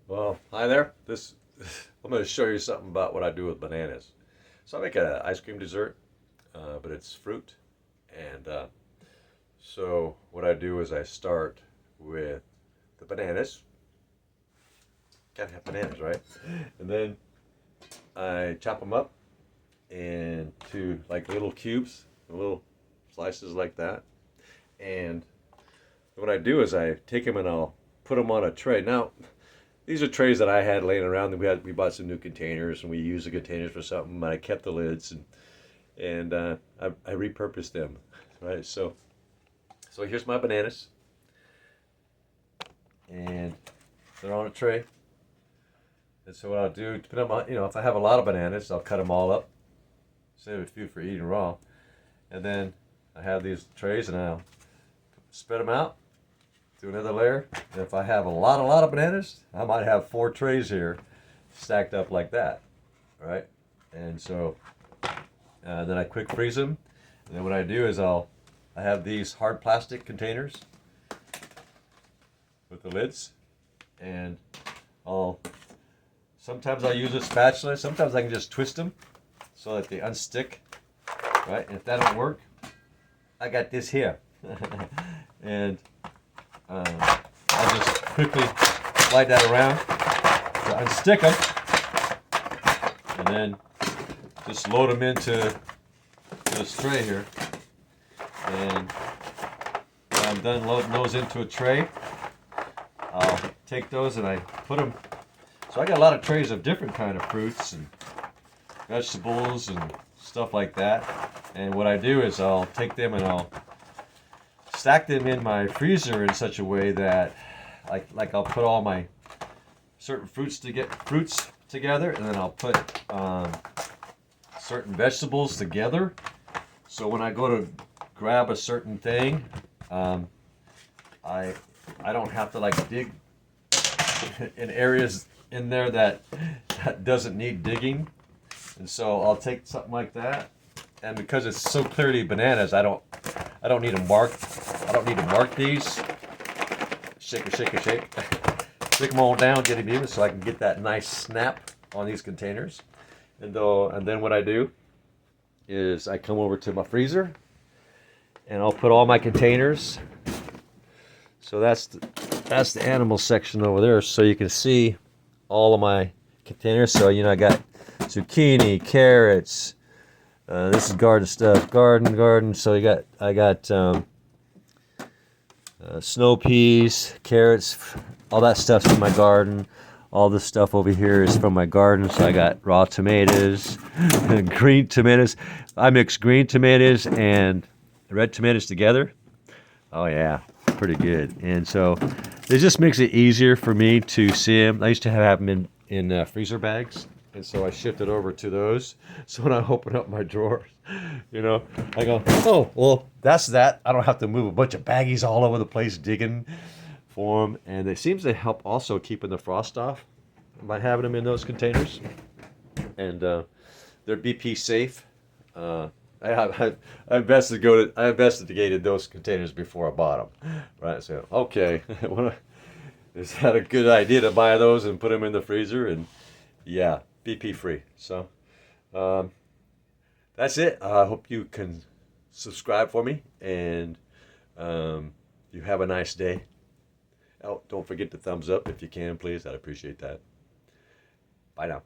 Well, hi there. I'm going to show you something about what I do with bananas. So I make an ice cream dessert, but it's fruit. And so what I do is I start with the bananas. Gotta have bananas, right? And then I chop them up into like little cubes, little slices like that. And what I do is I take them and I'll put them on a tray. Now, these are trays that I had laying around. We bought some new containers and we used the containers for something. And I kept the lids and I repurposed them, right? So here's my bananas, and they're on a tray. And so what I'll do, depending on if I have a lot of bananas, I'll cut them all up, save a few for eating raw, and then I have these trays and I'll spread them out, do another layer. And if I have a lot of bananas, I might have 4 trays here stacked up like that, right? And so then I quick freeze them. And then what I do is I have these hard plastic containers with the lids, and I'll sometimes I'll use a spatula. Sometimes I can just twist them so that they unstick, right? And if that don't work, I got this here, and I'll just quickly slide that around to unstick them, and then just load them into this tray here. And when I'm done loading those into a tray, I'll take those and I put them. So I got a lot of trays of different kind of fruits and vegetables and stuff like that. And what I do is I'll take them and I'll stack them in my freezer in such a way that, like I'll put all my certain fruits together, and then I'll put certain vegetables together. So when I go to grab a certain thing, I don't have to like dig in areas in there that doesn't need digging. And so I'll take something like that, and because it's so clearly bananas, I don't need to mark. I don't need to mark these. Shake, shake them all down, get them even, so I can get that nice snap on these containers. And then what I do is I come over to my freezer and I'll put all my containers. So that's the animal section over there, so you can see all of my containers. So I got zucchini, carrots. This is garden stuff, garden. So I got snow peas, carrots, all that stuff's from my garden. All this stuff over here is from my garden. So I got raw tomatoes, green tomatoes. I mix green tomatoes and red tomatoes together. Oh yeah, pretty good. And so it just makes it easier for me to see them. I used to have them in freezer bags, and so I shifted over to those. So when I open up my drawers, I go, oh well, that's that. I don't have to move a bunch of baggies all over the place digging for them, and it seems to help also keeping the frost off by having them in those containers. And they're BP safe. I investigated those containers before I bought them, right? So okay, is that a good idea to buy those and put them in the freezer? And yeah, BP free. So um, that's it. I hope you can subscribe for me, and you have a nice day. Oh, don't forget to thumbs up if you can, please. I'd appreciate that. Bye now.